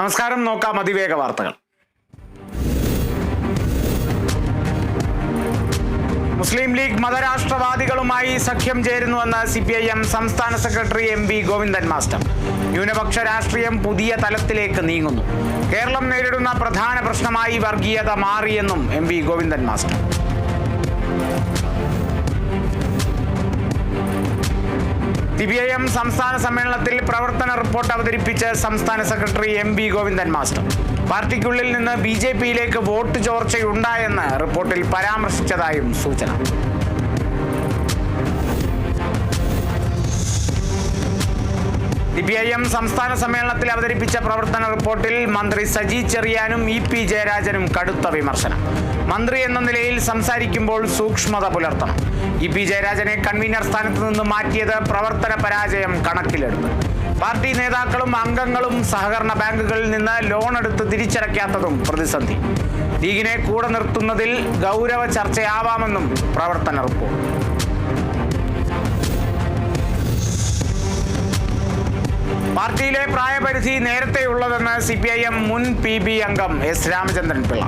നമസ്കാരം. നോക്കാം അതിവേഗ വാർത്തകൾ. മുസ്ലിം ലീഗ് മതരാഷ്ട്രവാദികളുമായി സഖ്യം ചേരുന്നുവെന്ന് CPIM സംസ്ഥാന സെക്രട്ടറി MV ഗോവിന്ദൻ മാസ്റ്റർ. ന്യൂനപക്ഷ രാഷ്ട്രീയം പുതിയ തലത്തിലേക്ക് നീങ്ങുന്നു. കേരളം നേരിടുന്ന പ്രധാന പ്രശ്നമായി വർഗീയത മാറിയെന്നും MV ഗോവിന്ദൻ മാസ്റ്റർ. CPIM സംസ്ഥാന സമ്മേളനത്തിൽ പ്രവർത്തന റിപ്പോർട്ട് അവതരിപ്പിച്ച് സംസ്ഥാന സെക്രട്ടറി MV ഗോവിന്ദൻ മാസ്റ്റർ. പാർട്ടിക്കുള്ളിൽ നിന്ന് BJPയിലേക്ക് വോട്ട് ചോർച്ചയുണ്ടായെന്ന് റിപ്പോർട്ടിൽ പരാമർശിച്ചതായും സൂചന. CPIM സംസ്ഥാന സമ്മേളനത്തിൽ അവതരിപ്പിച്ച പ്രവർത്തന റിപ്പോർട്ടിൽ മന്ത്രി സജി ചെറിയാനും EP ജയരാജനും കടുത്ത വിമർശനം. മന്ത്രി എന്ന നിലയിൽ സംസാരിക്കുമ്പോൾ സൂക്ഷ്മത പുലർത്തണം. EP ജയരാജനെ കൺവീനർ സ്ഥാനത്ത് നിന്ന് മാറ്റിയത് പ്രവർത്തന പരാജയം കണക്കിലെടുത്ത്. പാർട്ടി നേതാക്കളും അംഗങ്ങളും സഹകരണ ബാങ്കുകളിൽ നിന്ന് ലോൺ എടുത്ത് തിരിച്ചടയ്ക്കാത്തതും പ്രതിസന്ധി. ലീഗിനെ കൂടെ നിർത്തുന്നതിൽ ഗൗരവ ചർച്ചയാവാമെന്നും പ്രവർത്തന റിപ്പോർട്ട്. പാർട്ടിയിലെ പ്രായപരിധി നേരത്തെയുള്ളതെന്ന് CPIM മുൻ PB അംഗം S രാമചന്ദ്രൻ പിള്ള.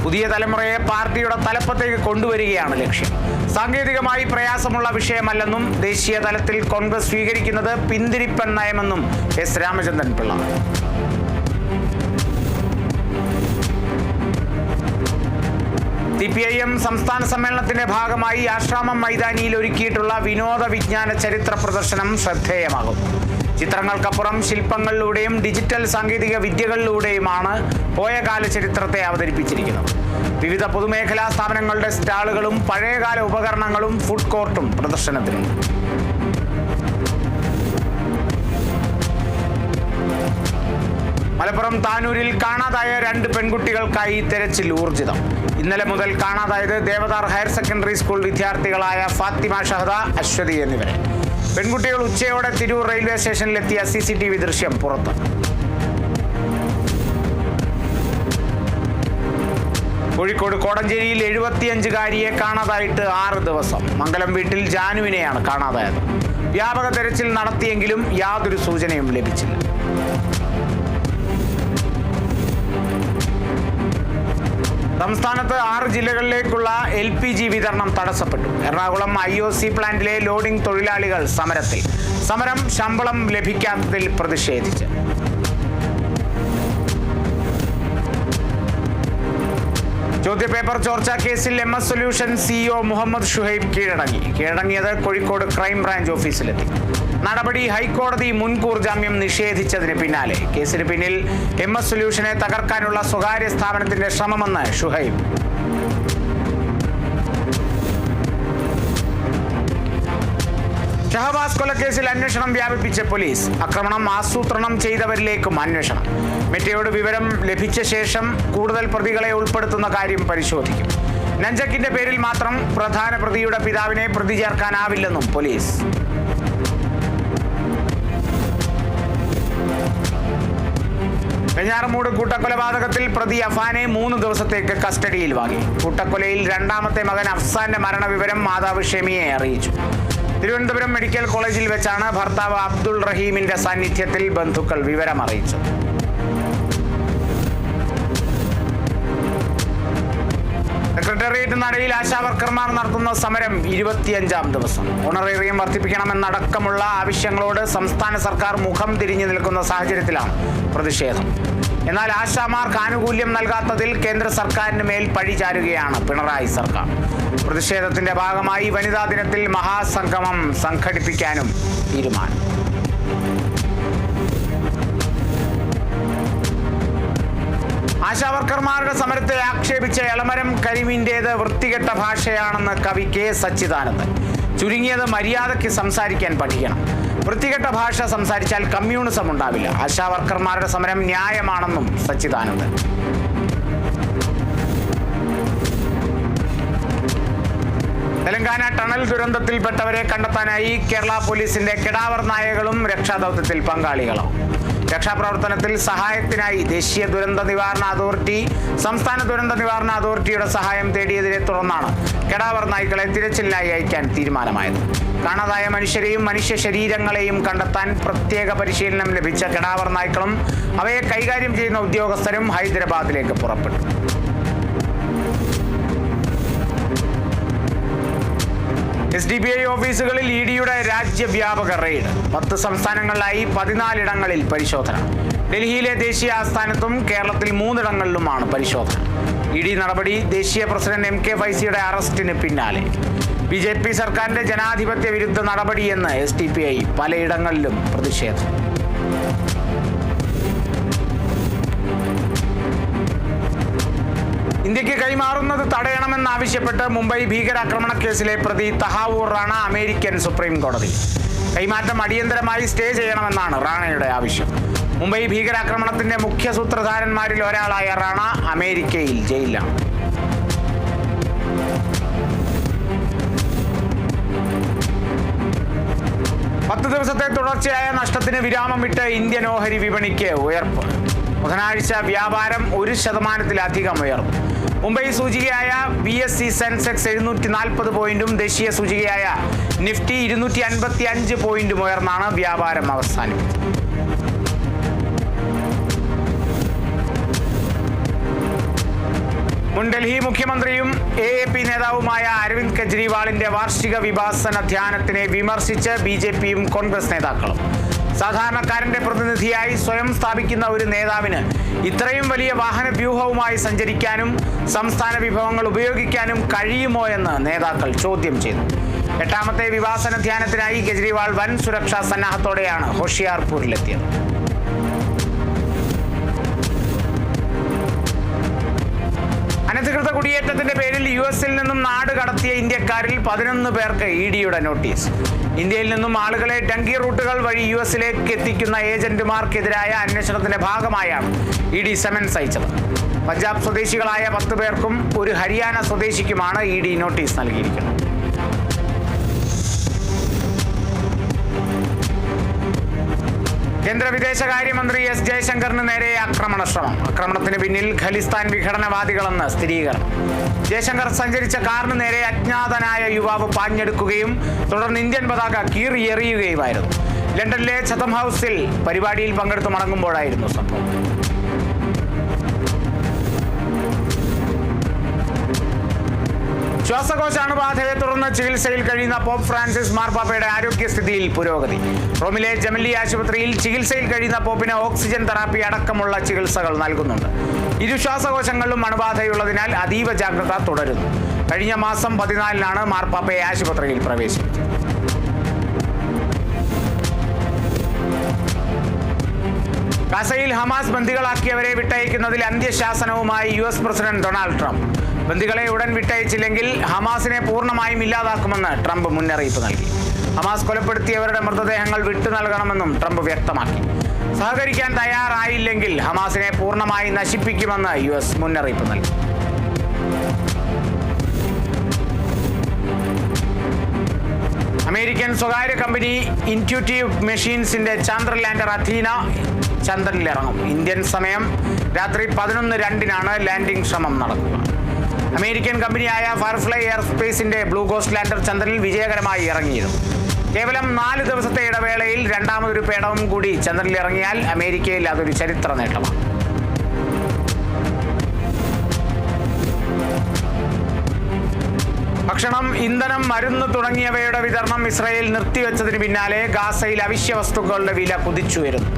പുതിയ തലമുറയെ പാർട്ടിയുടെ തലപ്പത്തേക്ക് കൊണ്ടുവരികയാണ് ലക്ഷ്യം. സാങ്കേതികമായി പ്രയാസമുള്ള വിഷയമല്ലെന്നും ദേശീയ തലത്തിൽ കോൺഗ്രസ് സ്വീകരിക്കുന്നത് പിന്തിരിപ്പൻ നയമെന്നും S രാമചന്ദ്രൻ പിള്ള. CPIM സംസ്ഥാന സമ്മേളനത്തിന്റെ ഭാഗമായി ആശ്രാമം മൈതാനിയിൽ ഒരുക്കിയിട്ടുള്ള വിനോദ വിജ്ഞാന ചരിത്ര പ്രദർശനം ശ്രദ്ധേയമാകും. ചിത്രങ്ങൾക്കപ്പുറം ശില്പങ്ങളിലൂടെയും ഡിജിറ്റൽ സാങ്കേതിക വിദ്യകളിലൂടെയുമാണ് പോയകാല ചരിത്രത്തെ അവതരിപ്പിച്ചിരിക്കുന്നത്. വിവിധ പൊതുമേഖലാ സ്ഥാപനങ്ങളുടെ സ്റ്റാളുകളും പഴയകാല ഉപകരണങ്ങളും ഫുഡ് കോർട്ടും പ്രദർശനത്തിലുണ്ട്. മലപ്പുറം താനൂരിൽ കാണാതായ 2 പെൺകുട്ടികൾക്കായി തെരച്ചിൽ ഊർജിതം. ഇന്നലെ മുതൽ കാണാതായത് ദേവദാർ ഹയർ സെക്കൻഡറി സ്കൂൾ വിദ്യാർത്ഥികളായ ഫാത്തിമ ഷഹദ, അശ്വതി എന്നിവരെ. പെൺകുട്ടികൾ ഉച്ചയോടെ തിരൂർ റെയിൽവേ സ്റ്റേഷനിലെത്തിയ CCTV ദൃശ്യം പുറത്ത്. കോഴിക്കോട് കോടഞ്ചേരിയിൽ 75-കാരിയെ കാണാതായിട്ട് 6 ദിവസം. മംഗലം വീട്ടിൽ ജാനുവിനെയാണ് കാണാതായത്. വ്യാപക തെരച്ചിൽ നടത്തിയെങ്കിലും യാതൊരു സൂചനയും ലഭിച്ചില്ല. സംസ്ഥാനത്ത് 6 ജില്ലകളിലേക്കുള്ള LPG വിതരണം തടസ്സപ്പെട്ടു. എറണാകുളം IOC പ്ലാന്റിലെ ലോഡിംഗ് തൊഴിലാളികൾ സമരത്തിൽ. സമരം ശമ്പളം ലഭിക്കാത്തതിൽ പ്രതിഷേധിച്ച്. ചോദ്യപേപ്പർ ചോർച്ചാ കേസിൽ MS solution CEO Muhammad Shuhaib കീഴടങ്ങിയത് കോഴിക്കോട് ക്രൈംബ്രാഞ്ച് ഓഫീസിലെത്തി. നടപടി ഹൈക്കോടതി മുൻകൂർ ജാമ്യം നിഷേധിച്ചതിന് പിന്നാലെ കേസിന് പിന്നിൽ MS സൊല്യൂഷനെ തകർക്കാനുള്ള സ്വകാര്യ സ്ഥാപനത്തിന്റെ ശ്രമമെന്ന് ഷുഹൈബ്. ഷഹബാസ് കൊലക്കേസിൽ അന്വേഷണം വ്യാപിപ്പിച്ച പോലീസ്. ആക്രമണം ആസൂത്രണം ചെയ്തവരിലേക്കും അന്വേഷണം. മെറ്റയോട് വിവരം ലഭിച്ച ശേഷം കൂടുതൽ പ്രതികളെ ഉൾപ്പെടുത്തുന്ന കാര്യം പരിശോധിക്കും. നഞ്ചക്കിന്റെ പേരിൽ മാത്രം പ്രധാന പ്രതിയുടെ പിതാവിനെ പ്രതി ചേർക്കാനാവില്ലെന്നും പോലീസ്. വെഞ്ഞാറമൂട് കൂട്ടക്കൊലപാതകത്തിൽ പ്രതി അഫാനെ 3 ദിവസത്തേക്ക് കസ്റ്റഡിയിൽ വാങ്ങി. കൂട്ടക്കൊലയിൽ 2ാമത്തെ മകൻ അഫ്സാന്റെ മരണവിവരം മാതാവ് ഷെമിയെ അറിയിച്ചു. തിരുവനന്തപുരം മെഡിക്കൽ കോളേജിൽ വെച്ചാണ് ഭർത്താവ് അബ്ദുൾ റഹീമിന്റെ സാന്നിധ്യത്തിൽ ബന്ധുക്കൾ വിവരം അറിയിച്ചത്. സെക്രട്ടേറിയറ്റ് നടയിൽ ആശാവർക്കർമാർ നടത്തുന്ന സമരം 25ാം ദിവസം. ഓണറേറിയം വർദ്ധിപ്പിക്കണമെന്നടക്കമുള്ള ആവശ്യങ്ങളോട് സംസ്ഥാന സർക്കാർ മുഖം തിരിഞ്ഞു നിൽക്കുന്ന സാഹചര്യത്തിലാണ് പ്രതിഷേധം. എന്നാൽ ആശാമാർക്ക് ആനുകൂല്യം നൽകാത്തതിൽ കേന്ദ്ര സർക്കാരിന് മേൽ പഴി ചാരുകയാണ് പിണറായി സർക്കാർ. പ്രതിഷേധത്തിന്റെ ഭാഗമായി വനിതാ ദിനത്തിൽ മഹാസംഗമം സംഘടിപ്പിക്കാനും തീരുമാനം. ആശാവർക്കർമാരുടെ സമരത്തെ ആക്ഷേപിച്ച എളമരം കരീമിന്റേത് വൃത്തികെട്ട ഭാഷയാണെന്ന് കവി K സച്ചിദാനന്ദൻ. ചുരുങ്ങിയത് മര്യാദയ്ക്ക് സംസാരിക്കാൻ പഠിക്കണം. വൃത്തികെട്ട ഭാഷ സംസാരിച്ചാൽ കമ്മ്യൂണിസം ഉണ്ടാവില്ല. ആശാവർക്കർമാരുടെ സമരം ന്യായമാണെന്നും സച്ചിദാനന്ദൻ. തെലങ്കാന ടണൽ ദുരന്തത്തിൽപ്പെട്ടവരെ കണ്ടെത്താനായി കേരള പോലീസിന്റെ കെടാവർ നായകളും രക്ഷാദൗത്യത്തിൽ പങ്കാളികളാവും. രക്ഷാപ്രവർത്തനത്തിൽ സഹായത്തിനായി ദേശീയ ദുരന്ത നിവാരണ അതോറിറ്റി, സംസ്ഥാന ദുരന്ത നിവാരണ അതോറിറ്റിയുടെ സഹായം തേടിയതിനെ തുടർന്നാണ് കെടാവർ നായ്ക്കളെ തിരച്ചിലിനായി അയക്കാൻ തീരുമാനമായത്. കാണാതായ മനുഷ്യരെയും മനുഷ്യ ശരീരങ്ങളെയും കണ്ടെത്താൻ പ്രത്യേക പരിശീലനം ലഭിച്ച കെടാവർ നായ്ക്കളും അവയെ കൈകാര്യം ചെയ്യുന്ന ഉദ്യോഗസ്ഥരും ഹൈദരാബാദിലേക്ക് പുറപ്പെട്ടു. SDPI ഓഫീസുകളിൽ EDയുടെ രാജ്യവ്യാപക റെയ്ഡ്. 10 സംസ്ഥാനങ്ങളിലായി 14 ഇടങ്ങളിൽ പരിശോധന. ഡൽഹിയിലെ ദേശീയ ആസ്ഥാനത്തും കേരളത്തിൽ 3 ഇടങ്ങളിലുമാണ് പരിശോധന. ED നടപടി ദേശീയ പ്രസിഡന്റ് MK ഫൈസിയുടെ അറസ്റ്റിന് പിന്നാലെ. BJP സർക്കാരിന്റെ ജനാധിപത്യ വിരുദ്ധ നടപടിയെന്ന് SDPI പലയിടങ്ങളിലും പ്രതിഷേധം. ഇന്ത്യക്ക് കൈമാറുന്നത് തടയണമെന്നാവശ്യപ്പെട്ട് മുംബൈ ഭീകരാക്രമണ കേസിലെ പ്രതി തഹാവൂർ റാണ അമേരിക്കൻ സുപ്രീം കോടതി. കൈമാറ്റം അടിയന്തരമായി സ്റ്റേ ചെയ്യണമെന്നാണ് റാണയുടെ ആവശ്യം. മുംബൈ ഭീകരാക്രമണത്തിന്റെ മുഖ്യ സൂത്രധാരന്മാരിൽ ഒരാളായ റാണ അമേരിക്കയിൽ ജയിലിലാണ്. പത്ത് ദിവസത്തെ തുടർച്ചയായ നഷ്ടത്തിന് വിരാമം വിട്ട് ഇന്ത്യൻ ഓഹരി വിപണിക്ക് ഉയർപ്പ്. ബുധനാഴ്ച വ്യാപാരം 1% ഉയർന്നു. മുംബൈ സൂചികയായ BSE സെൻസെക്സ് 740 പോയിന്റും ദേശീയ സൂചികയായ നിഫ്റ്റി 255 പോയിന്റും ഉയർന്നാണ് വ്യാപാരം അവസാനിപ്പിച്ചത്. മുൻ ഡൽഹി മുഖ്യമന്ത്രിയും AAP നേതാവുമായ അരവിന്ദ് കെജ്രിവാളിന്റെ വാർഷിക വിഭാസന ധ്യാനത്തിനെ വിമർശിച്ച് BJPയും കോൺഗ്രസ് നേതാക്കളും. സാധാരണക്കാരന്റെ പ്രതിനിധിയായി സ്വയം സ്ഥാപിക്കുന്ന ഒരു നേതാവിന് ഇത്രയും വലിയ വാഹന വ്യൂഹവുമായി സഞ്ചരിക്കാനും സംസ്ഥാന വിഭവങ്ങൾ ഉപയോഗിക്കാനും കഴിയുമോ എന്ന് നേതാക്കൾ ചോദ്യം ചെയ്തു. 8ാമത്തെ വിഭാസന ധ്യാനത്തിനായി കെജ്രിവാൾ വൻ സുരക്ഷാ സന്നാഹത്തോടെയാണ് ഹോഷിയാർപൂരിലെത്തിയത്. അനധികൃത കുടിയേറ്റത്തിന്റെ പേരിൽ US-ൽ നിന്നും നാട് കടത്തിയ ഇന്ത്യക്കാരിൽ 11 പേർക്ക് EDയുടെ നോട്ടീസ്. ഇന്ത്യയിൽ നിന്നും ആളുകളെ ഡങ്കി റൂട്ടുകൾ വഴി US-ലേക്ക് എത്തിക്കുന്ന ഏജന്റുമാർക്കെതിരായ അന്വേഷണത്തിന്റെ ഭാഗമായാണ് ED സമൻസ് അയച്ചത്. പഞ്ചാബ് സ്വദേശികളായ 10 പേർക്കും ഒരു ഹരിയാന സ്വദേശിക്കുമാണ് ED നോട്ടീസ് നൽകിയിരിക്കുന്നത്. കേന്ദ്ര വിദേശകാര്യമന്ത്രി S. ജയശങ്കറിന് നേരെ ആക്രമണ ശ്രമം. ആക്രമണത്തിന് പിന്നിൽ ഖലിസ്ഥാൻ വിഘടനവാദികളെന്ന് സ്ഥിരീകരണം. ജയശങ്കർ സഞ്ചരിച്ച കാറിന് നേരെ അജ്ഞാതനായ യുവാവ് പാഞ്ഞെടുക്കുകയും തുടർന്ന് ഇന്ത്യൻ പതാക കീറിയെറിയുകയുമായിരുന്നു. ലണ്ടനിലെ ചതം ഹൗസിൽ പരിപാടിയിൽ പങ്കെടുത്ത് മടങ്ങുമ്പോഴായിരുന്നു സംഭവം. ശ്വാസകോശ അണുബാധയെ തുടർന്ന് ചികിത്സയിൽ കഴിയുന്ന പോപ്പ് ഫ്രാൻസിസ് മാർപ്പാപ്പയുടെ ആരോഗ്യസ്ഥിതിയിൽ പുരോഗതി. റോമിലെ ജമല്ലി ആശുപത്രിയിൽ ചികിത്സയിൽ കഴിയുന്ന പോപ്പിന് ഓക്സിജൻ തെറാപ്പി അടക്കമുള്ള ചികിത്സകൾ നൽകുന്നുണ്ട്. ഇരു ശ്വാസകോശങ്ങളിലും അണുബാധയുള്ളതിനാൽ അതീവ ജാഗ്രത തുടരുന്നു. കഴിഞ്ഞ മാസം 14-നാണ് മാർപ്പാപ്പയെ ആശുപത്രിയിൽ പ്രവേശിപ്പിച്ചത്. ഗസയിൽ ഹമാസ് ബന്ദികളാക്കിയവരെ വിട്ടയക്കുന്നതിൽ അന്ത്യശാസനവുമായി US പ്രസിഡന്റ് ഡൊണാൾഡ് ട്രംപ്. ബന്ദികളെ ഉടൻ വിട്ടയച്ചില്ലെങ്കിൽ ഹമാസിനെ പൂർണ്ണമായും ഇല്ലാതാക്കുമെന്ന് ട്രംപ് മുന്നറിയിപ്പ് നൽകി. ഹമാസ് കൊലപ്പെടുത്തിയവരുടെ മൃതദേഹങ്ങൾ വിട്ടു നൽകണമെന്നും ട്രംപ് വ്യക്തമാക്കി. സഹകരിക്കാൻ തയ്യാറായില്ലെങ്കിൽ ഹമാസിനെ പൂർണ്ണമായി നശിപ്പിക്കുമെന്ന് US മുന്നറിയിപ്പ് നൽകി. അമേരിക്കൻ സ്വകാര്യ കമ്പനി ഇൻറ്റ്യൂട്ടീവ് മെഷീൻസിന്റെ ചന്ദ്രൻ ലാൻഡർ അഥീന ചന്ദ്രനിലിറങ്ങും. ഇന്ത്യൻ സമയം രാത്രി 11:02-നാണ് ലാൻഡിംഗ് ശ്രമം നടക്കുക. അമേരിക്കൻ കമ്പനിയായ ഫയർഫ്ലൈ എയർസ്പേസിന്റെ ബ്ലൂ ഗോസ്റ്റ് ലാൻഡർ ചന്ദ്രനിൽ വിജയകരമായി ഇറങ്ങിയിരുന്നു. കേവലം 4 ദിവസത്തെ ഇടവേളയിൽ രണ്ടാമതൊരു പേടകം കൂടി ചന്ദ്രനിൽ ഇറങ്ങിയാൽ അമേരിക്കയിൽ അതൊരു ചരിത്ര നേട്ടമാണ്. ഭക്ഷണം, ഇന്ധനം, മരുന്ന് തുടങ്ങിയവയുടെ വിതരണം ഇസ്രായേൽ നിർത്തിവെച്ചതിന് പിന്നാലെ ഗാസയിൽ അവശ്യ വസ്തുക്കളുടെ വില കുതിച്ചുയരുന്നു.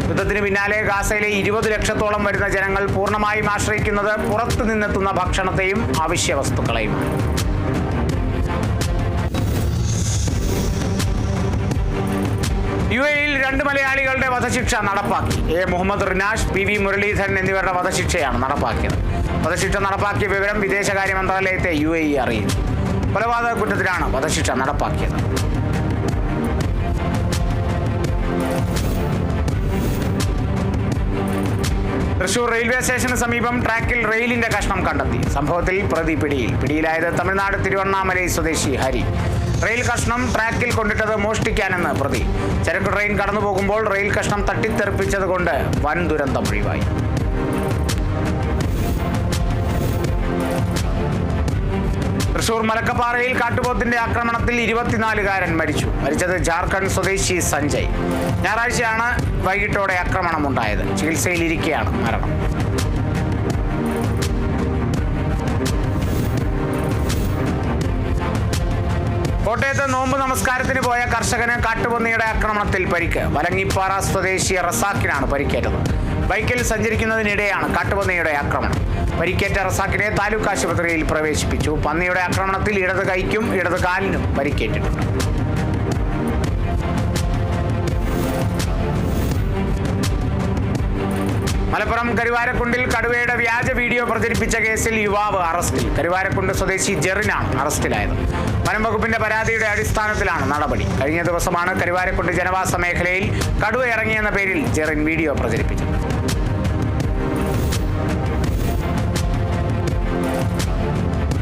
യുദ്ധത്തിന് പിന്നാലെ ഗാസയിലെ 20 ലക്ഷത്തോളം വരുന്ന ജനങ്ങൾ പൂർണ്ണമായും ആശ്രയിക്കുന്നത് പുറത്തു നിന്നെത്തുന്ന ഭക്ഷണത്തെയും അവശ്യ വസ്തുക്കളെയുമാണ്. UAE-യിൽ 2 മലയാളികളുടെ വധശിക്ഷ നടപ്പാക്കി. മുഹമ്മദ് റിനാഷ്, PV മുരളീധരൻ എന്നിവരുടെ വധശിക്ഷയാണ് നടപ്പാക്കിയത്. വധശിക്ഷ നടപ്പാക്കിയ വിവരം വിദേശകാര്യ മന്ത്രാലയത്തെ UAE അറിയിച്ചു. കൊലപാതക കുറ്റത്തിലാണ് വധശിക്ഷ നടപ്പാക്കിയത്. തൃശൂർ റെയിൽവേ സ്റ്റേഷന് സമീപം ട്രാക്കിൽ റെയിലിന്റെ കഷ്ണം കണ്ടെത്തി. സംഭവത്തിൽ പ്രതി പിടിയിലായത് തമിഴ്നാട് തിരുവണ്ണാമലൈ സ്വദേശി ഹരി. റെയിൽ കഷ്ണം ട്രാക്കിൽ കൊണ്ടിട്ടത് മോഷ്ടിക്കാനെന്ന് പ്രതി. ചരക്ക് ട്രെയിൻ കടന്നു പോകുമ്പോൾ റെയിൽ കഷ്ണം തട്ടിത്തെറിപ്പിച്ചത് കൊണ്ട് വൻ ദുരന്തം ഒഴിവായി. തൃശൂർ മലക്കപ്പാറയിൽ കാട്ടുപോത്തിന്റെ ആക്രമണത്തിൽ 24-കാരൻ മരിച്ചു. മരിച്ചത് ജാർഖണ്ഡ് സ്വദേശി സഞ്ജയ്. ഞായറാഴ്ചയാണ് വൈകിട്ടോടെ ആക്രമണമുണ്ടായത്. ചികിത്സയിലിരിക്കെയാണ് മരണം. കോട്ടയത്ത് നോമ്പ് നമസ്കാരത്തിന് പോയ കർഷകന് കാട്ടുപന്നിയുടെ ആക്രമണത്തിൽ പരിക്ക്. വലങ്ങിപ്പാറ സ്വദേശി റസാക്കിനാണ് പരിക്കേറ്റത്. ബൈക്കിൽ സഞ്ചരിക്കുന്നതിനിടെയാണ് കാട്ടുപന്നിയുടെ ആക്രമണം. പരിക്കേറ്റ റസാക്കിനെ താലൂക്ക് ആശുപത്രിയിൽ പ്രവേശിപ്പിച്ചു. പന്നിയുടെ ആക്രമണത്തിൽ ഇടത് കൈക്കും ഇടത് കാലിനും പരിക്കേറ്റിട്ടുണ്ട്. മലപ്പുറം കരുവാരക്കുണ്ടിൽ കടുവയുടെ വ്യാജ വീഡിയോ പ്രചരിപ്പിച്ച കേസിൽ യുവാവ് അറസ്റ്റിൽ. കരുവാരക്കുണ്ട് സ്വദേശി ജെറിനാണ് അറസ്റ്റിലായത്. വനം വകുപ്പിന്റെ പരാതിയുടെ അടിസ്ഥാനത്തിലാണ് നടപടി. കഴിഞ്ഞ ദിവസമാണ് കരുവാരക്കുണ്ട് ജനവാസ മേഖലയിൽ കടുവ ഇറങ്ങിയെന്ന പേരിൽ ജെറിൻ വീഡിയോ പ്രചരിപ്പിച്ചത്.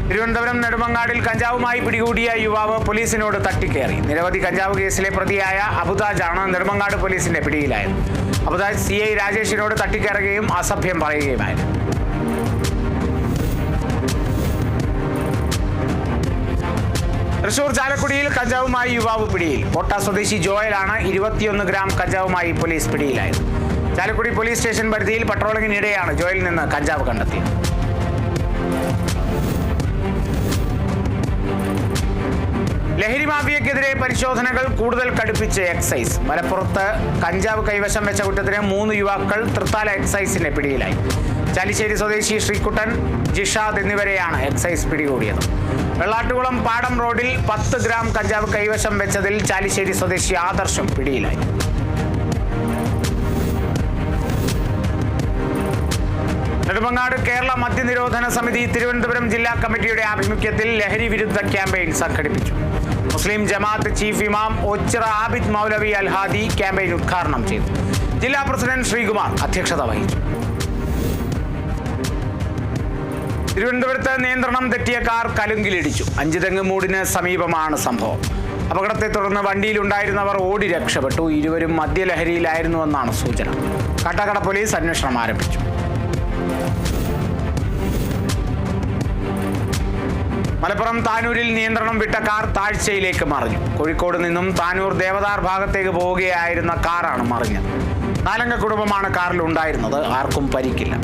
തിരുവനന്തപുരം നെടുമങ്ങാടിൽ കഞ്ചാവുമായി പിടികൂടിയ യുവാവ് പോലീസിനോട് തട്ടിക്കയറി. നിരവധി കഞ്ചാവ് കേസിലെ പ്രതിയായ അബുതാജാണ് നെടുമങ്ങാട് പോലീസിന്റെ പിടിയിലായത്. അബുതാജ് CI രാജേഷിനോട് തട്ടിക്കയറുകയും അസഭ്യം പറയുകയുമായിരുന്നു. തൃശൂർ ചാലക്കുടിയിൽ കഞ്ചാവുമായി യുവാവ് പിടിയിൽ. കോട്ട സ്വദേശി ജോയലാണ് 21 ഗ്രാം കഞ്ചാവുമായി പോലീസ് പിടിയിലായത്. ചാലക്കുടി പോലീസ് സ്റ്റേഷൻ പരിധിയിൽ പട്രോളിംഗിനിടെയാണ് ജോയിൽ നിന്ന് കഞ്ചാവ് കണ്ടെത്തിയത്. ലഹരി മാഫിയക്കെതിരെ പരിശോധനകൾ കൂടുതൽ കടുപ്പിച്ച് എക്സൈസ്. മലപ്പുറത്ത് കഞ്ചാവ് കൈവശം വെച്ച കുറ്റത്തിന് 3 യുവാക്കൾ തൃത്താല എക്സൈസിന്റെ പിടിയിലായി. ചാലിശ്ശേരി സ്വദേശി ശ്രീകുട്ടൻ, ജിഷാദ് എന്നിവരെയാണ് എക്സൈസ് പിടികൂടിയത്. വെള്ളാട്ടുകുളം പാടം റോഡിൽ 10 ഗ്രാം കഞ്ചാവ് കൈവശം വെച്ചതിൽ ചാലിശ്ശേരി സ്വദേശി ആദർശം പിടിയിലായി. നെടുമങ്ങാട് കേരള മദ്യനിരോധന സമിതി തിരുവനന്തപുരം ജില്ലാ കമ്മിറ്റിയുടെ ആഭിമുഖ്യത്തിൽ ലഹരി വിരുദ്ധ ക്യാമ്പയിൻ സംഘടിപ്പിച്ചു. മുസ്ലിം ജമാഅത്ത് ചീഫ് ഇമാം ഒച്ചിറ ആബിദ് മൗലവി അൽഹാദി ക്യാമ്പയിൻ ഉദ്ഘാടനം ചെയ്തു. ജില്ലാ പ്രസിഡന്റ് ശ്രീകുമാർ അധ്യക്ഷത വഹിച്ചു. തിരുവനന്തപുരത്ത് നിയന്ത്രണം തെറ്റിയ കാർ കലുങ്കിലിടിച്ചു. അഞ്ചുതെങ്ങ് മൂടിന് സമീപമാണ് സംഭവം. അപകടത്തെ തുടർന്ന് വണ്ടിയിലുണ്ടായിരുന്നവർ ഓടി രക്ഷപ്പെട്ടു. ഇരുവരും മദ്യലഹരിയിലായിരുന്നുവെന്നാണ് സൂചന. കാട്ടാക്കട പോലീസ് അന്വേഷണം ആരംഭിച്ചു. മലപ്പുറം താനൂരിൽ നിയന്ത്രണം വിട്ട കാർ താഴ്ചയിലേക്ക് മറിഞ്ഞു. കോഴിക്കോട് നിന്നും താനൂർ ദേവദാർ ഭാഗത്തേക്ക് പോവുകയായിരുന്ന കാറാണ് മറിഞ്ഞത്. 4-അംഗ കുടുംബമാണ് കാറിൽ ഉണ്ടായിരുന്നത്. ആർക്കും പരിക്കില്ല.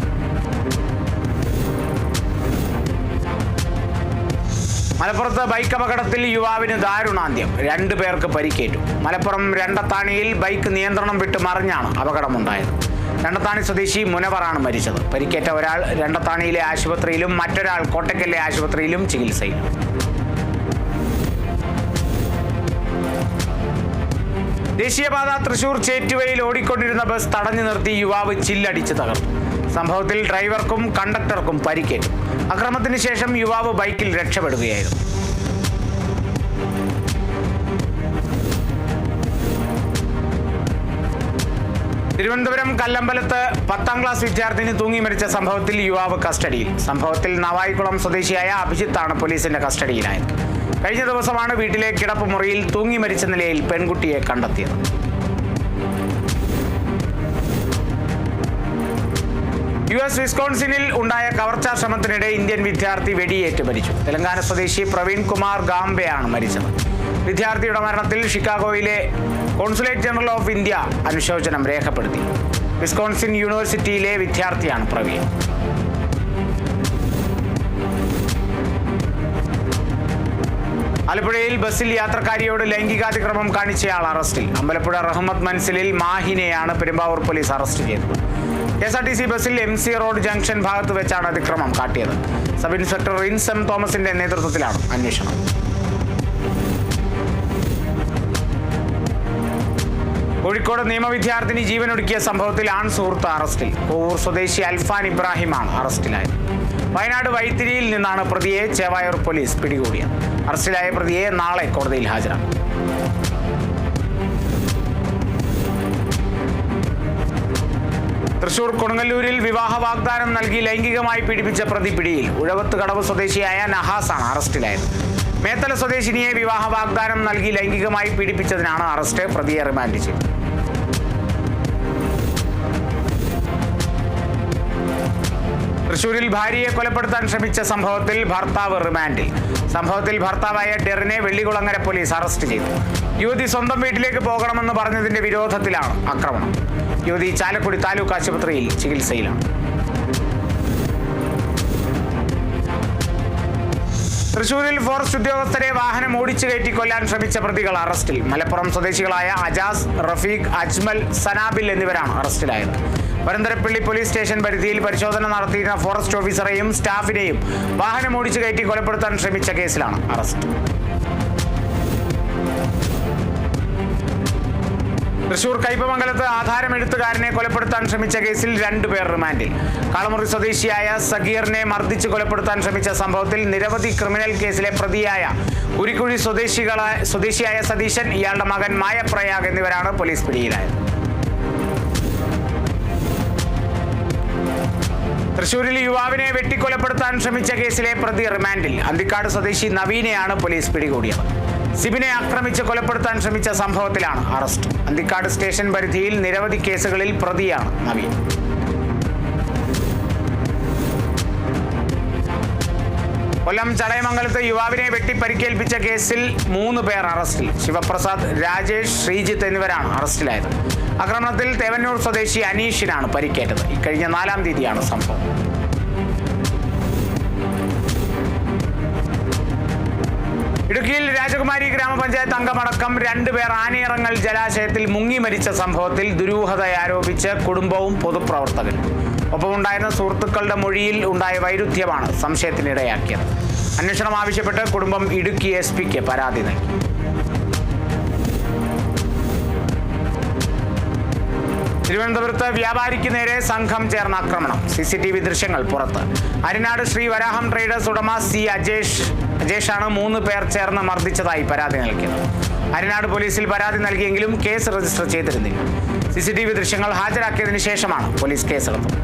മലപ്പുറത്ത് ബൈക്ക് അപകടത്തിൽ യുവാവിന് ദാരുണാന്ത്യം. 2 പേർക്ക് പരിക്കേറ്റു. മലപ്പുറം രണ്ടത്താണിയിൽ ബൈക്ക് നിയന്ത്രണം വിട്ട് മറിഞ്ഞാണ് അപകടമുണ്ടായത്. രണ്ടത്താണി സ്വദേശി മുനവറാണ് മരിച്ചത്. പരിക്കേറ്റ ഒരാൾ രണ്ടത്താണിയിലെ ആശുപത്രിയിലും മറ്റൊരാൾ കോട്ടക്കലിലെ ആശുപത്രിയിലും ചികിത്സയിലും. ദേശീയപാത തൃശൂർ ചേറ്റുവയിൽ ഓടിക്കൊണ്ടിരുന്ന ബസ് തടഞ്ഞു നിർത്തി യുവാവ് ചില്ലടിച്ച് തകർത്തു. സംഭവത്തിൽ ഡ്രൈവർക്കും കണ്ടക്ടർക്കും പരിക്കേറ്റു. അക്രമത്തിന് ശേഷം യുവാവ് ബൈക്കിൽ രക്ഷപ്പെടുകയായിരുന്നു. തിരുവനന്തപുരം കല്ലമ്പലത്ത് 10ാം ക്ലാസ് വിദ്യാർത്ഥിനി തൂങ്ങി മരിച്ച സംഭവത്തിൽ യുവാവ് കസ്റ്റഡിയിൽ. സംഭവത്തിൽ നവായിക്കുളം സ്വദേശിയായ അഭിജിത്താണ് പോലീസിന്റെ കസ്റ്റഡിയിലായത്. കഴിഞ്ഞ ദിവസമാണ് വീട്ടിലെ കിടപ്പുമുറിയിൽ തൂങ്ങി മരിച്ച നിലയിൽ പെൺകുട്ടിയെ കണ്ടെത്തിയത്. US വിസ്കോൺസിനിൽ ഉണ്ടായ കവർച്ചാ ശ്രമത്തിനിടെ ഇന്ത്യൻ വിദ്യാർത്ഥി വെടിയേറ്റ് മരിച്ചു. തെലങ്കാന സ്വദേശി പ്രവീൺ കുമാർ ഗാംബെയാണ് മരിച്ചത്. വിദ്യാർത്ഥിയുടെ മരണത്തിൽ ഷിക്കാഗോയിലെ കോൺസുലേറ്റ് ജനറൽ ഓഫ് ഇന്ത്യ അനുശോചനം രേഖപ്പെടുത്തി. വിസ്കോൺസിൻ യൂണിവേഴ്സിറ്റിയിലെ വിദ്യാർത്ഥിയാണ് പ്രവീൺ. ആലപ്പുഴയിൽ ബസ്സിൽ യാത്രക്കാരിയോട് ലൈംഗികാതിക്രമം കാണിച്ചയാൾ അറസ്റ്റിൽ. അമ്പലപ്പുഴ റഹ്മത്ത് മൻസിലിൽ മാഹിനെയാണ് പെരുമ്പാവൂർ പോലീസ് അറസ്റ്റ് ചെയ്തത്. KSRTC ബസ്സിൽ MC റോഡ് ജംഗ്ഷൻ ഭാഗത്ത് വെച്ചാണ് അതിക്രമം കാട്ടിയത്. സബ് ഇൻസ്പെക്ടർ റിൻസ് M തോമസിന്റെ നേതൃത്വത്തിലാണ് അന്വേഷണം. കോഴിക്കോട് നിയമവിദ്യാർത്ഥിനി ജീവനൊടുക്കിയ സംഭവത്തിൽ ആൺ സുഹൃത്ത് അറസ്റ്റിൽ. കോവൂർ സ്വദേശി അൽഫാൻ ഇബ്രാഹിമാണ് അറസ്റ്റിലായത്. വയനാട് വൈത്തിരിയിൽ നിന്നാണ് പ്രതിയെ ചേവായൂർ പോലീസ് പിടികൂടിയത്. അറസ്റ്റിലായ പ്രതിയെ നാളെ കോടതിയിൽ ഹാജരാക്കും. തൃശൂർ കൊടുങ്ങല്ലൂരിൽ വിവാഹ വാഗ്ദാനം നൽകി ലൈംഗികമായി പീഡിപ്പിച്ച പ്രതി പിടിയിൽ. ഉഴവത്ത് കടവ് സ്വദേശിയായ നഹാസാണ് അറസ്റ്റിലായത്. മേത്തല സ്വദേശിനിയെ വിവാഹ വാഗ്ദാനം നൽകി ലൈംഗികമായി പീഡിപ്പിച്ചതിനാണ് അറസ്റ്റ്. പ്രതിയെ റിമാൻഡ് ചെയ്തു. തൃശൂരിൽ ഭാര്യയെ കൊലപ്പെടുത്താൻ ശ്രമിച്ച സംഭവത്തിൽ ഭർത്താവ് റിമാൻഡിൽ. സംഭവത്തിൽ ഭർത്താവായ ഡെറിനെ വെള്ളികുളങ്ങര പോലീസ് അറസ്റ്റ് ചെയ്തു. യുവതി സ്വന്തം വീട്ടിലേക്ക് പോകണമെന്ന് പറഞ്ഞതിന്റെ വിരോധത്തിലാണ് ആക്രമണം. യുവതി ചാലക്കുടി താലൂക്ക് ആശുപത്രിയിൽ ചികിത്സയിലാണ്. തൃശൂരിൽ ഫോറസ്റ്റ് ഉദ്യോഗസ്ഥരെ വാഹനം ഓടിച്ചു കയറ്റി കൊല്ലാൻ ശ്രമിച്ച പ്രതികൾ അറസ്റ്റിൽ. മലപ്പുറം സ്വദേശികളായ അജാസ്, റഫീഖ്, അജ്മൽ, സനാബിൽ എന്നിവരാണ് അറസ്റ്റിലായത്. പരന്തരപ്പള്ളി പോലീസ് സ്റ്റേഷൻ പരിധിയിൽ പരിശോധന നടത്തിയിരുന്ന ഫോറസ്റ്റ് ഓഫീസറെയും സ്റ്റാഫിനെയും വാഹനം ഓടിച്ചു കയറ്റി കൊലപ്പെടുത്താൻ ശ്രമിച്ച കേസിലാണ് അറസ്റ്റ്. തൃശൂർ കയ്പമംഗലത്ത് ആധാരം എഴുത്തുകാരനെ കൊലപ്പെടുത്താൻ ശ്രമിച്ച കേസിൽ 2 പേർ റിമാൻഡിൽ. കാളമുറി സ്വദേശിയായ സഗീറിനെ മർദ്ദിച്ച് കൊലപ്പെടുത്താൻ ശ്രമിച്ച സംഭവത്തിൽ നിരവധി ക്രിമിനൽ കേസിലെ പ്രതിയായ ഉരിക്കുഴി സ്വദേശിയായ സതീശൻ, ഇയാളുടെ മകൻ മായപ്രയാഗ് എന്നിവരാണ് പോലീസ് പിടിയിലായത്. തൃശൂരിൽ യുവാവിനെ വെട്ടിക്കൊലപ്പെടുത്താൻ ശ്രമിച്ച കേസിലെ പ്രതി റിമാൻഡിൽ. അന്തിക്കാട് സ്വദേശി നവീനെയാണ് പോലീസ് പിടികൂടിയത്. സിബിനെ ആക്രമിച്ച് കൊലപ്പെടുത്താൻ ശ്രമിച്ച സംഭവത്തിലാണ് അറസ്റ്റ്. അന്തിക്കാട് സ്റ്റേഷൻ പരിധിയിൽ നിരവധി കേസുകളിൽ പ്രതിയാണ് നവീൻ. കൊല്ലം ചടയമംഗലത്ത് യുവാവിനെ വെട്ടി പരിക്കേൽപ്പിച്ച കേസിൽ 3 പേർ അറസ്റ്റിൽ. ശിവപ്രസാദ്, രാജേഷ്, ശ്രീജിത്ത് എന്നിവരാണ് അറസ്റ്റിലായത്. ആക്രമണത്തിൽ തേവന്നൂർ സ്വദേശി അനീഷിനാണ് പരിക്കേറ്റത്. ഇക്കഴിഞ്ഞ 4-ാം തീയതിയാണ് സംഭവം. ഇടുക്കിയിൽ രാജകുമാരി ഗ്രാമപഞ്ചായത്ത് അംഗമടക്കം 2 പേർ ആനയിറങ്ങൽ ജലാശയത്തിൽ മുങ്ങി മരിച്ച സംഭവത്തിൽ ദുരൂഹത ആരോപിച്ച് കുടുംബവും പൊതുപ്രവർത്തകരും. ഒപ്പമുണ്ടായിരുന്ന സുഹൃത്തുക്കളുടെ മൊഴിയിൽ ഉണ്ടായ വൈരുദ്ധ്യമാണ് സംശയത്തിനിടയാക്കിയത്. അന്വേഷണം ആവശ്യപ്പെട്ട് കുടുംബം ഇടുക്കി SP-ക്ക് പരാതി നൽകി. തിരുവനന്തപുരത്ത് വ്യാപാരിക്ക് നേരെ സംഘം ചേർന്ന ആക്രമണം. CCTV ദൃശ്യങ്ങൾ പുറത്ത്. അരിനാട് ശ്രീ വരാഹം ട്രേഡേഴ്സ് ഉടമ C. അജേഷാണ് 3 പേർ ചേർന്ന് മർദ്ദിച്ചതായി പരാതി നൽകിയത്. അരിനാട് പോലീസിൽ പരാതി നൽകിയെങ്കിലും കേസ് രജിസ്റ്റർ ചെയ്തിരുന്നില്ല. CCTV ദൃശ്യങ്ങൾ ഹാജരാക്കിയതിനു ശേഷമാണ് പോലീസ് കേസെടുത്തത്.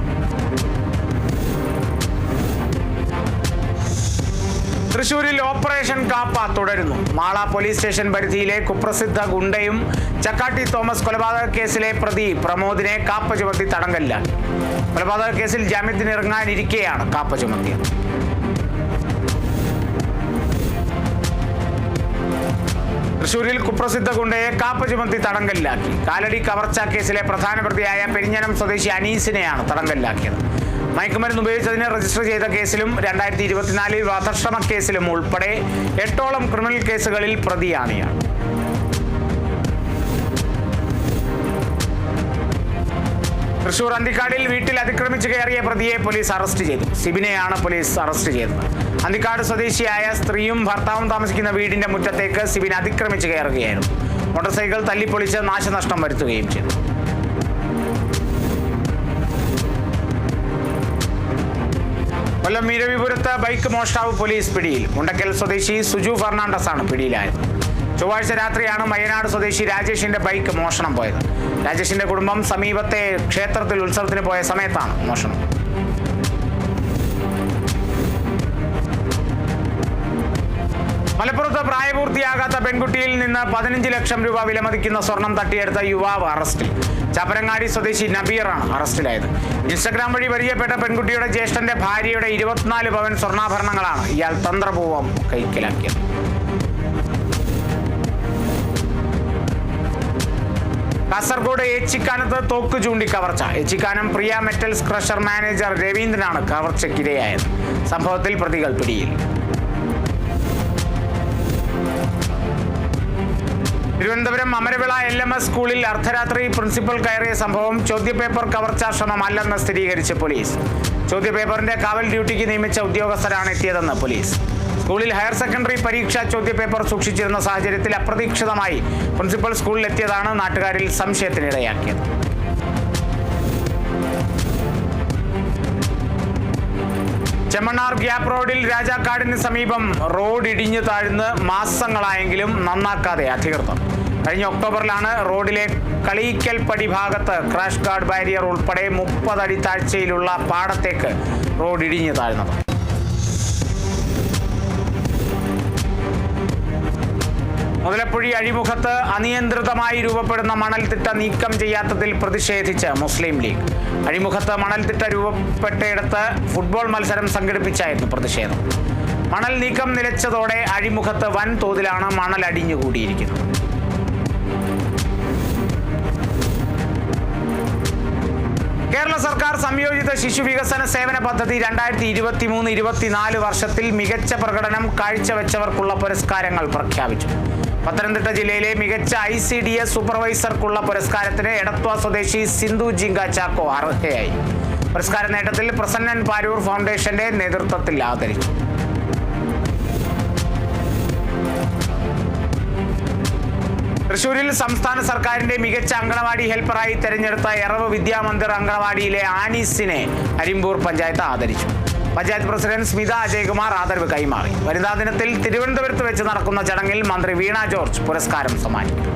തൃശൂരിൽ ഓപ്പറേഷൻ കാപ്പ തുടരുന്നു. മാള പോലീസ് സ്റ്റേഷൻ പരിധിയിലെ കുപ്രസിദ്ധ ഗുണ്ടയും ചക്കാട്ടി തോമസ് കൊലപാതക കേസിലെ പ്രതി പ്രമോദിനെ കാപ്പ ചുമത്തി തടങ്കലിലാക്കി. കൊലപാതക കേസിൽ ജാമ്യത്തിനിറങ്ങാനിരിക്കെയാണ് കാപ്പ ചുമത്തിയത്. തൃശൂരിൽ കുപ്രസിദ്ധ ഗുണ്ടയെ കാപ്പ ചുമത്തി തടങ്കലിലാക്കി. കാലടി കവർച്ച കേസിലെ പ്രധാന പ്രതിയായ പെരിഞ്ഞനം സ്വദേശി അനീസിനെയാണ് തടങ്കലിലാക്കിയത്. മയക്കുമരുന്ന് ഉപയോഗിച്ചതിന് രജിസ്റ്റർ ചെയ്ത കേസിലും 2024 വധശ്രമ കേസിലും ഉൾപ്പെടെ 8ഓളം ക്രിമിനൽ കേസുകളിൽ പ്രതിയാണ് ഇയാൾ. തൃശൂർ അന്തിക്കാടിൽ വീട്ടിൽ അതിക്രമിച്ച് കയറിയ പ്രതിയെ പോലീസ് അറസ്റ്റ് ചെയ്തു. സിബിനെയാണ് പോലീസ് അറസ്റ്റ് ചെയ്തത്. അന്തിക്കാട് സ്വദേശിയായ സ്ത്രീയും ഭർത്താവും താമസിക്കുന്ന വീടിന്റെ മുറ്റത്തേക്ക് സിബിൻ അതിക്രമിച്ച് കയറുകയായിരുന്നു. മോട്ടോർ സൈക്കിൾ തല്ലിപ്പൊളിച്ച് നാശനഷ്ടം വരുത്തുകയും ചെയ്തു. കൊല്ലം മീരവിപുരത്ത് ബൈക്ക് മോഷ്ടാവ് പോലീസ് പിടിയിൽ. മുണ്ടക്കൽ സ്വദേശി സുജു ഫെർണാണ്ടസ് ആണ് പിടിയിലായത്. ചൊവ്വാഴ്ച രാത്രിയാണ് മയ്യനാട് സ്വദേശി രാജേഷിന്റെ ബൈക്ക് മോഷണം പോയത്. രാജേഷിന്റെ കുടുംബം സമീപത്തെ ക്ഷേത്രത്തിൽ ഉത്സവത്തിന് പോയ സമയത്താണ് മോഷണം. മലപ്പുറത്ത് പ്രായപൂർത്തിയാകാത്ത പെൺകുട്ടിയിൽ നിന്ന് 15 ലക്ഷം രൂപ വിലമതിക്കുന്ന സ്വർണം തട്ടിയെടുത്ത യുവാവ് അറസ്റ്റിൽ. ചാപ്പരങ്ങാടി സ്വദേശി നബീറാണ് അറസ്റ്റിലായത്. ഇൻസ്റ്റഗ്രാം വഴി പരിചയപ്പെട്ട പെൺകുട്ടിയുടെ ജ്യേഷ്ഠന്റെ ഭാര്യയുടെ 24 പവൻ സ്വർണ്ണാഭരണങ്ങളാണ് ഇയാൾ തന്ത്രപൂർവ്വം കൈക്കലാക്കിയത്. കാസർഗോഡ് ഏച്ചിക്കാനത്ത് തോക്ക് ചൂണ്ടി കവർച്ച. ഏച്ചിക്കാനം പ്രിയ മെറ്റൽസ് ക്രഷർ മാനേജർ രവീന്ദ്രനാണ് കവർച്ചയ്ക്കിരയായത്. സംഭവത്തിൽ പ്രതികൾ പിടിയിൽ. തിരുവനന്തപുരം അമരവിള LMS സ്കൂളിൽ അർദ്ധരാത്രി പ്രിൻസിപ്പൽ കയറിയ സംഭവം ചോദ്യപേപ്പർ കവർച്ചാ ശ്രമമല്ലെന്ന് സ്ഥിരീകരിച്ച് പോലീസ്. ചോദ്യപേപ്പറിന്റെ കാവൽ ഡ്യൂട്ടിക്ക് നിയമിച്ച ഉദ്യോഗസ്ഥരാണ് എത്തിയതെന്ന് പോലീസ്. സ്കൂളിൽ ഹയർ സെക്കൻഡറി പരീക്ഷാ ചോദ്യപേപ്പർ സൂക്ഷിച്ചിരുന്ന സാഹചര്യത്തിൽ അപ്രതീക്ഷിതമായി പ്രിൻസിപ്പൽ സ്കൂളിലെത്തിയതാണ് നാട്ടുകാരിൽ സംശയത്തിനിടയാക്കിയത്. ചെമ്മണ്ണാർ ഗ്യാപ്പ് റോഡിൽ രാജാക്കാടിന് സമീപം റോഡ് ഇടിഞ്ഞു താഴ്ന്ന് മാസങ്ങളായെങ്കിലും നന്നാക്കാതെ അധികൃതർ. കഴിഞ്ഞ ഒക്ടോബറിലാണ് റോഡിലെ കളീക്കൽപ്പടി ഭാഗത്ത് ക്രാഷ് ഗാർഡ് ബാരിയർ ഉൾപ്പെടെ 30 അടി താഴ്ചയിലുള്ള പാടത്തേക്ക് റോഡ് ഇടിഞ്ഞു താഴ്ന്നത്. മുതലപ്പുഴി അഴിമുഖത്ത് അനിയന്ത്രിതമായി രൂപപ്പെടുന്ന മണൽത്തിട്ട നീക്കം ചെയ്യാത്തതിൽ പ്രതിഷേധിച്ച് മുസ്ലിം ലീഗ്. അഴിമുഖത്ത് മണൽത്തിട്ട രൂപപ്പെട്ടയിടത്ത് ഫുട്ബോൾ മത്സരം സംഘടിപ്പിച്ചായിരുന്നു പ്രതിഷേധം. മണൽ നീക്കം നിലച്ചതോടെ അഴിമുഖത്ത് വൻതോതിലാണ് മണൽ അടിഞ്ഞുകൂടിയിരിക്കുന്നത്. കേരള സർക്കാർ സംയോജിത ശിശു വികസന സേവന പദ്ധതി 2023-24 വർഷത്തിൽ മികച്ച പ്രകടനം കാഴ്ചവെച്ചവർക്കുള്ള പുരസ്കാരങ്ങൾ പ്രഖ്യാപിച്ചു. പത്തനംതിട്ട ജില്ലയിലെ മികച്ച ICDS സൂപ്പർവൈസർക്കുള്ള പുരസ്കാരത്തിന് എടത്വ സ്വദേശി സിന്ധു ജിങ്ക ചാക്കോ അർഹയായി. പുരസ്കാര നേട്ടത്തിൽ പ്രസന്നൻ പാരൂർ ഫൗണ്ടേഷന്റെ നേതൃത്വത്തിൽ ആദരിച്ചു. തൃശൂരിൽ സംസ്ഥാന സർക്കാരിന്റെ മികച്ച അങ്കണവാടി ഹെൽപ്പറായി തെരഞ്ഞെടുത്ത എറവ് വിദ്യാമന്ദിർ അങ്കണവാടിയിലെ ആനീസിനെ അരിമ്പൂർ പഞ്ചായത്ത് ആദരിച്ചു. പഞ്ചായത്ത് പ്രസിഡന്റ് സ്മിത അജയ്കുമാർ ആദരവ് കൈമാറി. വനിതാ ദിനത്തിൽ തിരുവനന്തപുരത്ത് വെച്ച് നടക്കുന്ന ചടങ്ങിൽ മന്ത്രി വീണ ജോർജ് പുരസ്കാരം സമ്മാനിക്കും.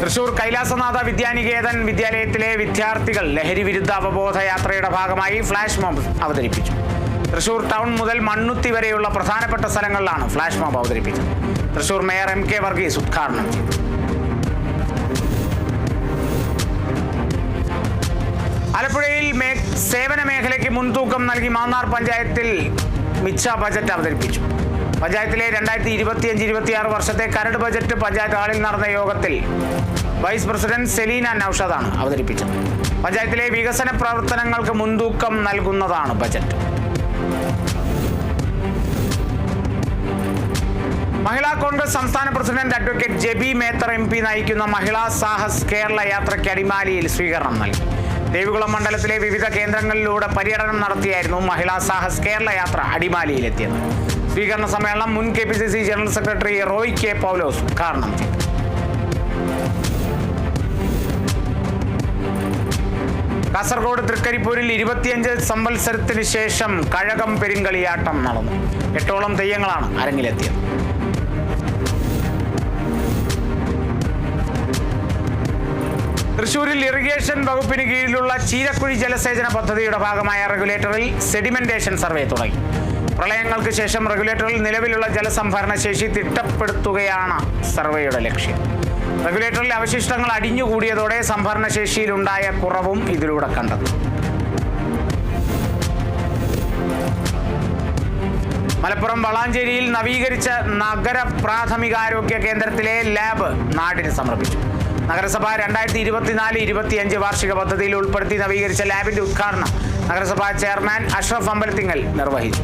തൃശൂർ കൈലാസനാഥ വിദ്യാനികേതൻ വിദ്യാലയത്തിലെ വിദ്യാർത്ഥികൾ ലഹരി വിരുദ്ധ അവബോധ യാത്രയുടെ ഭാഗമായി ഫ്ലാഷ് മോബ് അവതരിപ്പിച്ചു. തൃശൂർ ടൗൺ മുതൽ മണ്ണുത്തി വരെയുള്ള പ്രധാനപ്പെട്ട സ്ഥലങ്ങളിലാണ് ഫ്ലാഷ് മോബ് അവതരിപ്പിച്ചത്. തൃശൂർ മേയർ MK വർഗീസ് ഉദ്ഘാടനം ചെയ്തു. ആലപ്പുഴയിൽ സേവന മേഖലയ്ക്ക് മുൻതൂക്കം നൽകി മാന്നാർ പഞ്ചായത്തിൽ മിച്ച ബജറ്റ് അവതരിപ്പിച്ചു. പഞ്ചായത്തിലെ 2025-26 വർഷത്തെ കരട് ബജറ്റ് പഞ്ചായത്ത് ഹാളിൽ നടന്ന യോഗത്തിൽ വൈസ് പ്രസിഡന്റ് സെലീന നൌഷാദാണ് അവതരിപ്പിച്ചത്. പഞ്ചായത്തിലെ വികസന പ്രവർത്തനങ്ങൾക്ക് മുൻതൂക്കം നൽകുന്നതാണ് ബജറ്റ്. മഹിളാ കോൺഗ്രസ് സംസ്ഥാന president advocate Jebi Mather MP നയിക്കുന്ന മഹിളാ സാഹസ് കേരള യാത്രയ്ക്ക് അടിമാലിയിൽ സ്വീകരണം നൽകി. ദേവികുളം മണ്ഡലത്തിലെ വിവിധ കേന്ദ്രങ്ങളിലൂടെ പര്യടനം നടത്തിയായിരുന്നു മഹിളാ സാഹസ് കേരള യാത്ര അടിമാലിയിലെത്തിയത്. സ്വീകരണ സമ്മേളനം മുൻ KPCC general secretary Roy K പൗലോസ് ഉദ്ഘാടനം ചെയ്തു. കാസർഗോഡ് തൃക്കരിപ്പൂരിൽ 25 സംവത്സരത്തിന് ശേഷം കഴകം പെരുങ്കളിയാട്ടം നടന്നു. 8ഓളം തെയ്യങ്ങളാണ് അരങ്ങിലെത്തിയത്. തൃശൂരിൽ ഇറിഗേഷൻ വകുപ്പിന് കീഴിലുള്ള ചീരക്കുഴി ജലസേചന പദ്ധതിയുടെ ഭാഗമായ റെഗുലേറ്ററിൽ സെഡിമെന്റേഷൻ സർവേ തുടങ്ങി. പ്രളയങ്ങൾക്ക് ശേഷം റെഗുലേറ്ററിൽ നിലവിലുള്ള ജലസംഭരണ ശേഷി തിട്ടപ്പെടുത്തുകയാണ് സർവേയുടെ ലക്ഷ്യം. റെഗുലേറ്ററിൽ അവശിഷ്ടങ്ങൾ അടിഞ്ഞുകൂടിയതോടെ സംഭരണശേഷിയിലുണ്ടായ കുറവും ഇതിലൂടെ കണ്ടെത്തും. മലപ്പുറം വളാഞ്ചേരിയിൽ നവീകരിച്ച നഗര പ്രാഥമികാരോഗ്യ കേന്ദ്രത്തിലെ ലാബ് നാടിന് സമർപ്പിച്ചു. നഗരസഭ 2024-25 വാർഷിക പദ്ധതിയിൽ ഉൾപ്പെടുത്തി നവീകരിച്ച ലാബിന്റെ ഉദ്ഘാടനം നഗരസഭാ ചെയർമാൻ അഷ്റഫ് അമ്പലത്തിങ്ങൽ നിർവഹിച്ചു.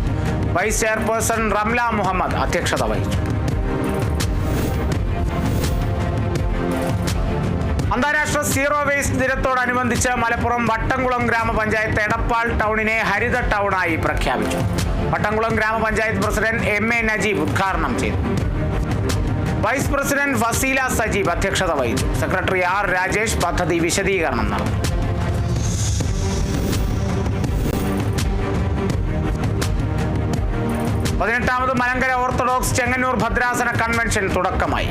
വൈസ് ചെയർപേഴ്സൺ റംല മുഹമ്മദ് അധ്യക്ഷത വഹിച്ചു. അന്താരാഷ്ട്ര സീറോ വേസ്റ്റ് ദിനത്തോടനുബന്ധിച്ച് മലപ്പുറം വട്ടംകുളം ഗ്രാമപഞ്ചായത്ത് എടപ്പാൾ ടൗണിനെ ഹരിത ടൗണായി പ്രഖ്യാപിച്ചു. വട്ടംകുളം ഗ്രാമപഞ്ചായത്ത് പ്രസിഡന്റ് MA നജീബ് ഉദ്ഘാടനം ചെയ്തു. വൈസ് പ്രസിഡന്റ് ഫസീല സജീബ് അധ്യക്ഷത വഹിച്ചു. സെക്രട്ടറി R രാജേഷ് പദ്ധതി വിശദീകരണം നടത്തി. പതിനെട്ടാമത് മലങ്കര ഓർത്തഡോക്സ് ചെങ്ങന്നൂർ ഭദ്രാസന കൺവെൻഷൻ തുടക്കമായി.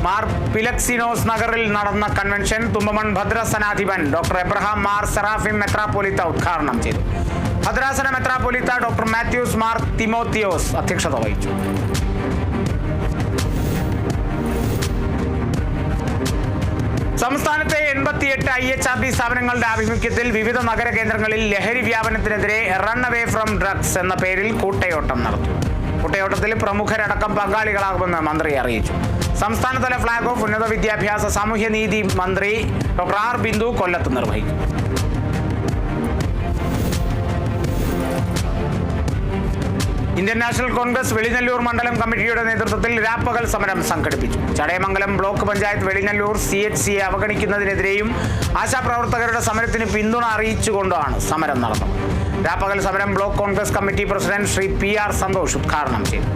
മാർ പിലക്സിനോസ് നഗറിൽ നടന്ന കൺവെൻഷൻ തുമ്പമൺ ഭദ്രാസനാധിപൻ ഡോക്ടർ എബ്രഹാം മാർ സെറാഫിം മെത്രാപ്പൊലീത്ത ഉദ്ഘാടനം ചെയ്തു. ഭദ്രാസന മെത്രാപ്പൊലീത്ത ഡോക്ടർ മാത്യൂസ് മാർ തിമോത്തിയോസ് അധ്യക്ഷത വഹിച്ചു. സംസ്ഥാനത്തെ 88 IHRD സ്ഥാപനങ്ങളുടെ ആഭിമുഖ്യത്തിൽ വിവിധ നഗര കേന്ദ്രങ്ങളിൽ ലഹരി വ്യാപനത്തിനെതിരെ റൺ അവേ ഫ്രം ഡ്രഗ്സ് എന്ന പേരിൽ കൂട്ടയോട്ടം നടത്തും. കൂട്ടയോട്ടത്തിൽ പ്രമുഖരടക്കം പങ്കാളികളാകുമെന്ന് മന്ത്രി അറിയിച്ചു. സംസ്ഥാനതല ഫ്ളാഗ് ഓഫ് ഉന്നത വിദ്യാഭ്യാസ സാമൂഹ്യനീതി മന്ത്രി ഡോക്ടർ R ബിന്ദു കൊല്ലത്ത് നിർവഹിക്കും. ഇന്ത്യൻ നാഷണൽ കോൺഗ്രസ് വെളിനല്ലൂർ മണ്ഡലം കമ്മിറ്റിയുടെ നേതൃത്വത്തിൽ രാപ്പകൽ സമരം സംഘടിപ്പിച്ചു. ചടയമംഗലം ബ്ലോക്ക് പഞ്ചായത്ത് വെളിനല്ലൂർ CHCയെ അവഗണിക്കുന്നതിനെതിരെയും ആശാപ്രവർത്തകരുടെ സമരത്തിന് പിന്തുണ അറിയിച്ചുകൊണ്ടാണ് സമരം നടന്നത്. രാപ്പകൽ സമരം block Congress committee president Shri PR Santhosh ഉദ്ഘാടനം ചെയ്തു.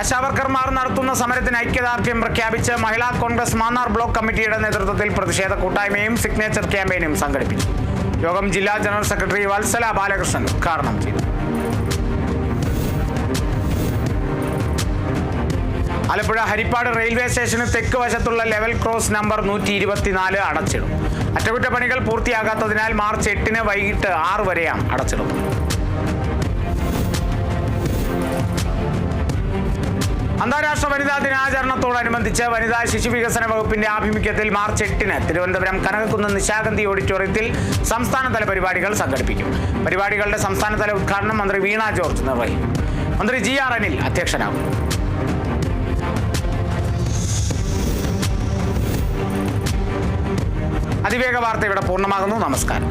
ആശാവർക്കർമാർ നടത്തുന്ന സമരത്തിന് ഐക്യദാർഢ്യം പ്രഖ്യാപിച്ച് മഹിളാ കോൺഗ്രസ് മാന്നാർ ബ്ലോക്ക് കമ്മിറ്റിയുടെ നേതൃത്വത്തിൽ പ്രതിഷേധ കൂട്ടായ്മയും സിഗ്നേച്ചർ ക്യാമ്പയിനും സംഘടിപ്പിച്ചു. യോഗം ജില്ലാ ജനറൽ സെക്രട്ടറി വത്സല ബാലകൃഷ്ണൻ ഉദ്ഘാടനം ചെയ്തു. ആലപ്പുഴ ഹരിപ്പാട് റെയിൽവേ സ്റ്റേഷന് തെക്ക് വശത്തുള്ള ലെവൽ ക്രോസ് നമ്പർ 124 അടച്ചിടും. അറ്റകുറ്റപ്പണികൾ പൂർത്തിയാകാത്തതിനാൽ മാർച്ച് 8 വൈകിട്ട് 6 വരെയാണ് അടച്ചിടുന്നത്. അന്താരാഷ്ട്ര വനിതാ ദിനാചരണത്തോടനുബന്ധിച്ച് വനിതാ ശിശു വികസന വകുപ്പിന്റെ ആഭിമുഖ്യത്തിൽ മാർച്ച് 8 തിരുവനന്തപുരം കനകക്കുന്ന് നിശാഗന്ധി ഓഡിറ്റോറിയത്തിൽ സംസ്ഥാനതല പരിപാടികൾ സംഘടിപ്പിക്കും. പരിപാടികളുടെ സംസ്ഥാനതല ഉദ്ഘാടനം മന്ത്രി വീണ ജോർജ് നിർവഹിക്കും. മന്ത്രി GR അനിൽ അധ്യക്ഷനാകും. അതിവേഗ വാർത്ത ഇവിടെ പൂർണ്ണമാകുന്നു. നമസ്കാരം.